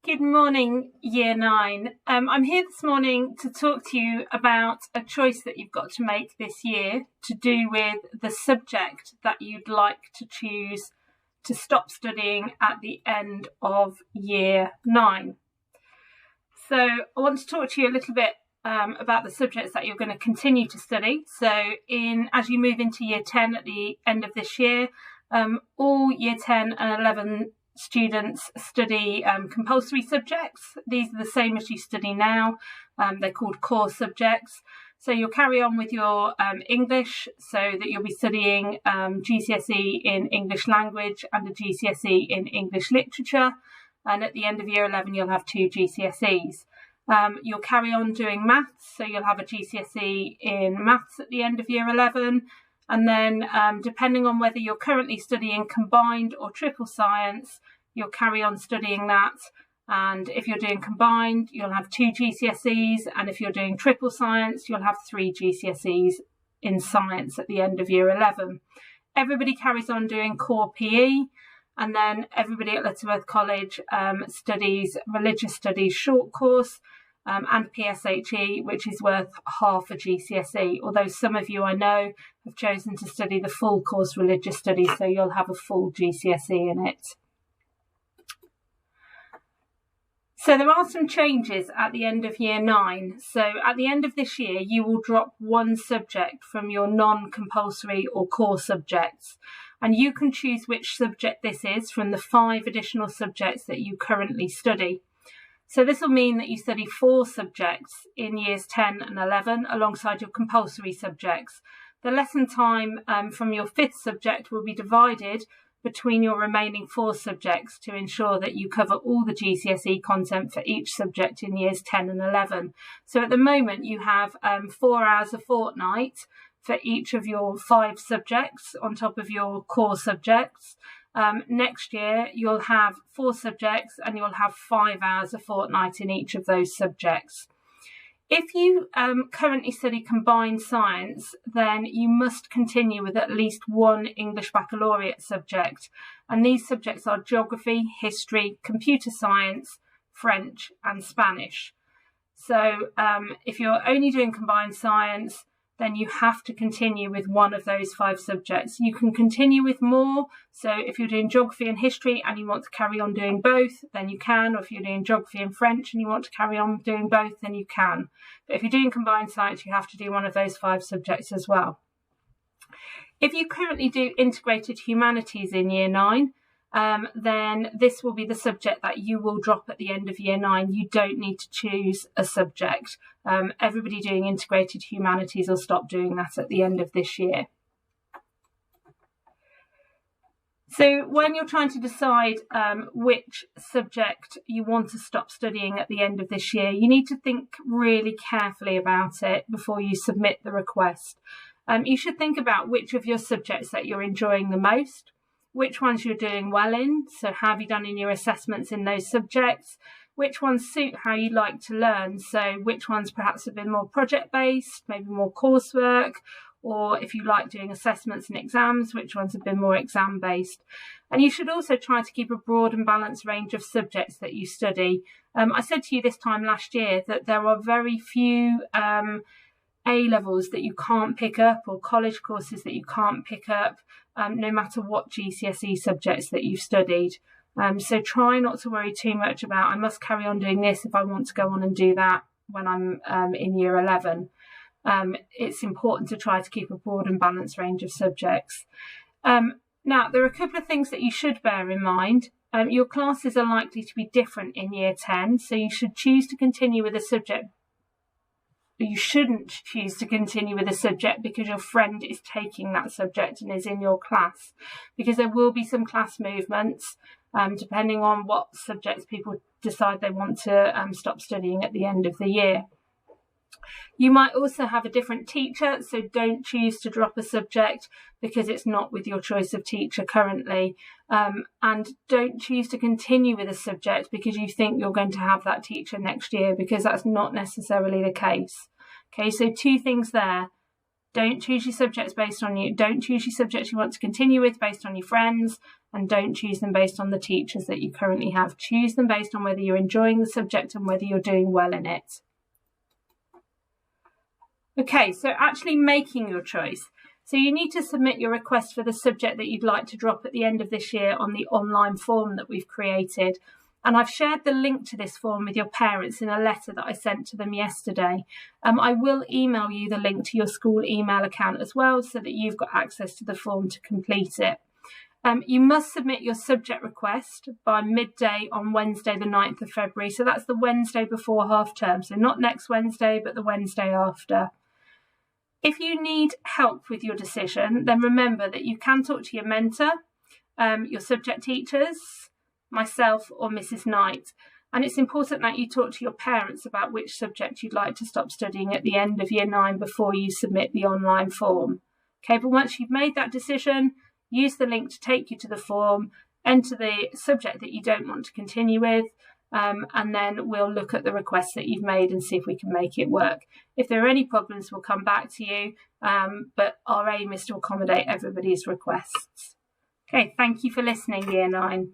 Good morning, Year 9. I'm here this morning to talk to you about a choice that you've got to make this year to do with the subject that you'd like to choose to stop studying at the end of Year 9. So I want to talk to you a little bit about the subjects that you're going to continue to study. So as you move into Year 10 at the end of this year, all Year 10 and 11 students study compulsory subjects. These are the same as you study now. They're called core subjects. So you'll carry on with your English, so that you'll be studying GCSE in English language and a GCSE in English literature. And at the end of Year 11, you'll have 2 GCSEs. You'll carry on doing maths, so you'll have a GCSE in maths at the end of Year 11. And then depending on whether you're currently studying combined or triple science, you'll carry on studying that. And if you're doing combined, you'll have 2 GCSEs. And if you're doing triple science, you'll have 3 GCSEs in science at the end of Year 11. Everybody carries on doing core PE. And then everybody at Lutterworth College studies religious studies short course and PSHE, which is worth half a GCSE, although some of you I know have chosen to study the full course religious studies, so you'll have a full GCSE in it. So there are some changes at the end of Year 9. So at the end of this year, you will drop 1 subject from your non-compulsory or core subjects, and you can choose which subject this is from the 5 additional subjects that you currently study. So this will mean that you study 4 subjects in Years 10 and 11 alongside your compulsory subjects. The lesson time from your 5th subject will be divided between your remaining 4 subjects to ensure that you cover all the GCSE content for each subject in Years 10 and 11. So at the moment you have 4 hours a fortnight for each of your 5 subjects on top of your core subjects. Next year, you'll have 4 subjects and you'll have 5 hours a fortnight in each of those subjects. If you currently study combined science, then you must continue with at least 1 English baccalaureate subject. And these subjects are geography, history, computer science, French and Spanish. So if you're only doing combined science, then you have to continue with 1 of those 5 subjects. You can continue with more. So if you're doing geography and history and you want to carry on doing both, then you can. Or if you're doing geography and French and you want to carry on doing both, then you can. But if you're doing combined science, you have to do 1 of those 5 subjects as well. If you currently do integrated humanities in Year 9, then this will be the subject that you will drop at the end of Year 9. You don't need to choose a subject. Everybody doing integrated humanities will stop doing that at the end of this year. So when you're trying to decide which subject you want to stop studying at the end of this year, you need to think really carefully about it before you submit the request. You should think about which of your subjects that you're enjoying the most, which ones you're doing well in, so how have you done in your assessments in those subjects, which ones suit how you like to learn, so which ones perhaps have been more project-based, maybe more coursework, or if you like doing assessments and exams, which ones have been more exam-based. And you should also try to keep a broad and balanced range of subjects that you study. I said to you this time last year that there are very few A-levels that you can't pick up or college courses that you can't pick up, no matter what GCSE subjects that you've studied. So try not to worry too much about, I must carry on doing this if I want to go on and do that when I'm in Year 11. It's important to try to keep a broad and balanced range of subjects. Now, there are a couple of things that you should bear in mind. Your classes are likely to be different in Year 10, so you should choose to continue with a subject. You shouldn't choose to continue with a subject because your friend is taking that subject and is in your class, because there will be some class movements depending on what subjects people decide they want to stop studying at the end of the year. You might also have a different teacher, so don't choose to drop a subject because it's not with your choice of teacher currently. And don't choose to continue with a subject because you think you're going to have that teacher next year, because that's not necessarily the case. Okay, so 2 things there. Don't choose your subjects based on you. Don't choose your subjects you want to continue with based on your friends, and don't choose them based on the teachers that you currently have. Choose them based on whether you're enjoying the subject and whether you're doing well in it. Okay, so actually making your choice. So you need to submit your request for the subject that you'd like to drop at the end of this year on the online form that we've created. And I've shared the link to this form with your parents in a letter that I sent to them yesterday. I will email you the link to your school email account as well, so that you've got access to the form to complete it. You must submit your subject request by midday on Wednesday, the 9th of February. So that's the Wednesday before half term. So not next Wednesday, but the Wednesday after. If you need help with your decision, then remember that you can talk to your mentor, your subject teachers, myself, or Mrs. Knight. And it's important that you talk to your parents about which subject you'd like to stop studying at the end of year 9 before you submit the online form. Okay, but once you've made that decision, use the link to take you to the form, enter the subject that you don't want to continue with, and then we'll look at the requests that you've made and see if we can make it work. If there are any problems, we'll come back to you, but our aim is to accommodate everybody's requests. Okay, thank you for listening, Year 9.